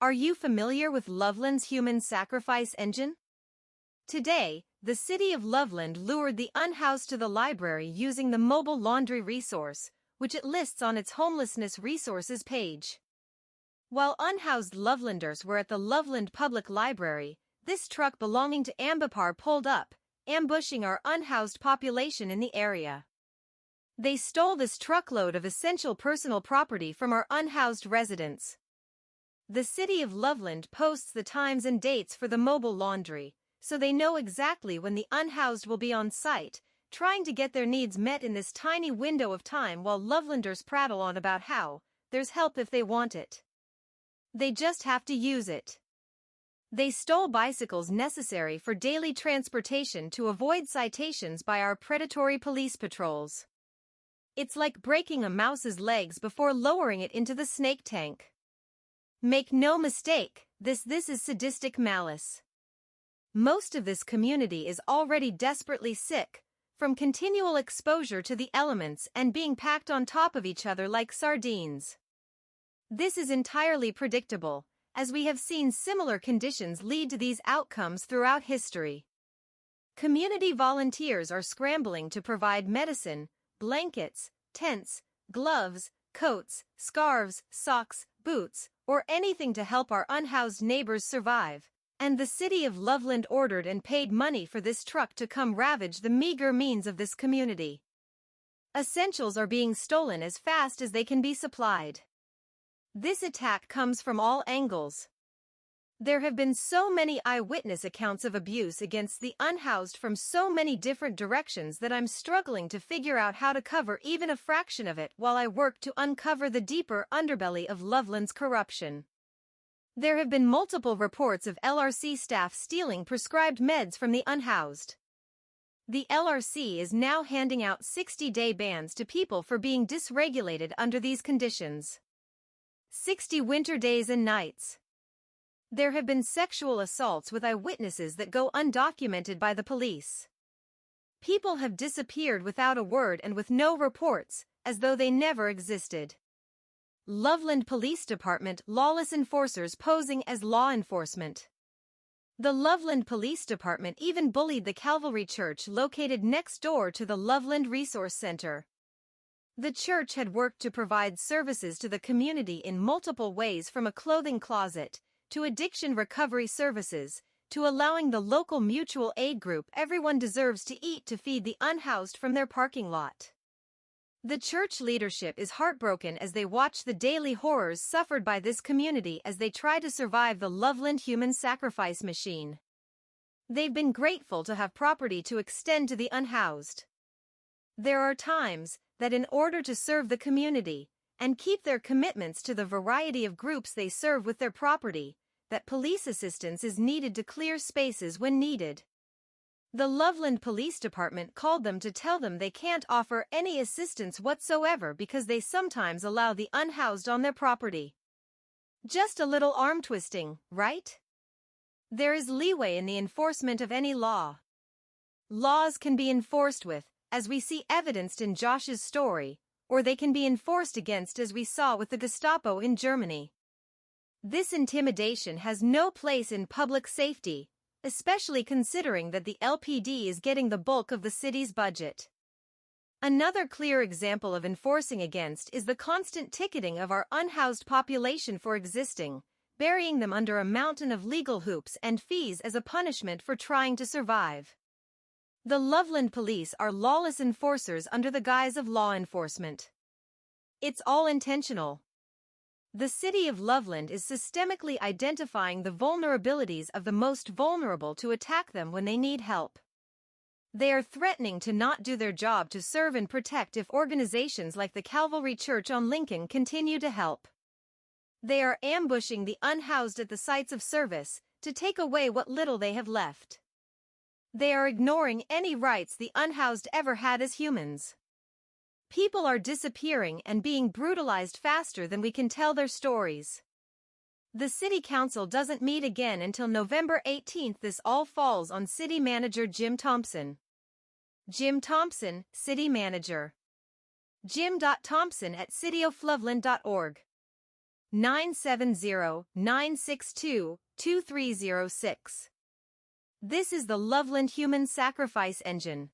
Are you familiar with Loveland's human sacrifice engine? Today, the city of Loveland lured the unhoused to the library using the mobile laundry resource, which it lists on its homelessness resources page. While unhoused Lovelanders were at the Loveland Public Library, this truck belonging to Ambipar pulled up, ambushing our unhoused population in the area. They stole this truckload of essential personal property from our unhoused residents. The city of Loveland posts the times and dates for the mobile laundry, so they know exactly when the unhoused will be on site, trying to get their needs met in this tiny window of time while Lovelanders prattle on about how there's help if they want it. They just have to use it. They stole bicycles necessary for daily transportation to avoid citations by our predatory police patrols. It's like breaking a mouse's legs before lowering it into the snake tank. Make no mistake, this is sadistic malice. Most of this community is already desperately sick, from continual exposure to the elements and being packed on top of each other like sardines. This is entirely predictable, as we have seen similar conditions lead to these outcomes throughout history. Community volunteers are scrambling to provide medicine, blankets, tents, gloves, coats, scarves, socks, boots, or anything to help our unhoused neighbors survive, and the city of Loveland ordered and paid money for this truck to come ravage the meager means of this community. Essentials are being stolen as fast as they can be supplied. This attack comes from all angles. There have been so many eyewitness accounts of abuse against the unhoused from so many different directions that I'm struggling to figure out how to cover even a fraction of it while I work to uncover the deeper underbelly of Loveland's corruption. There have been multiple reports of LRC staff stealing prescribed meds from the unhoused. The LRC is now handing out 60-day bans to people for being dysregulated under these conditions. 60 winter days and nights. There have been sexual assaults with eyewitnesses that go undocumented by the police. People have disappeared without a word and with no reports, as though they never existed. Loveland Police Department lawless enforcers posing as law enforcement. The Loveland Police Department even bullied the Calvary Church located next door to the Loveland Resource Center. The church had worked to provide services to the community in multiple ways, from a clothing closet, to addiction recovery services, to allowing the local mutual aid group Everyone Deserves to Eat to feed the unhoused from their parking lot. The church leadership is heartbroken as they watch the daily horrors suffered by this community as they try to survive the Loveland human sacrifice machine. They've been grateful to have property to extend to the unhoused. There are times that in order to serve the community and keep their commitments to the variety of groups they serve with their property, that police assistance is needed to clear spaces when needed. The Loveland Police Department called them to tell them they can't offer any assistance whatsoever because they sometimes allow the unhoused on their property. Just a little arm twisting, right? There is leeway in the enforcement of any law. Laws can be enforced with, as we see evidenced in Josh's story, or they can be enforced against as we saw with the Gestapo in Germany. This intimidation has no place in public safety, especially considering that the LPD is getting the bulk of the city's budget. Another clear example of enforcing against is the constant ticketing of our unhoused population for existing, burying them under a mountain of legal hoops and fees as a punishment for trying to survive. The Loveland police are lawless enforcers under the guise of law enforcement. It's all intentional. The city of Loveland is systemically identifying the vulnerabilities of the most vulnerable to attack them when they need help. They are threatening to not do their job to serve and protect if organizations like the Calvary Church on Lincoln continue to help. They are ambushing the unhoused at the sites of service to take away what little they have left. They are ignoring any rights the unhoused ever had as humans. People are disappearing and being brutalized faster than we can tell their stories. The City Council doesn't meet again until November 18th. This all falls on City Manager Jim Thompson. Jim Thompson, City Manager. Jim.Thompson@cityofloveland.org. 970-962-2306. This is the Loveland Human Sacrifice Engine.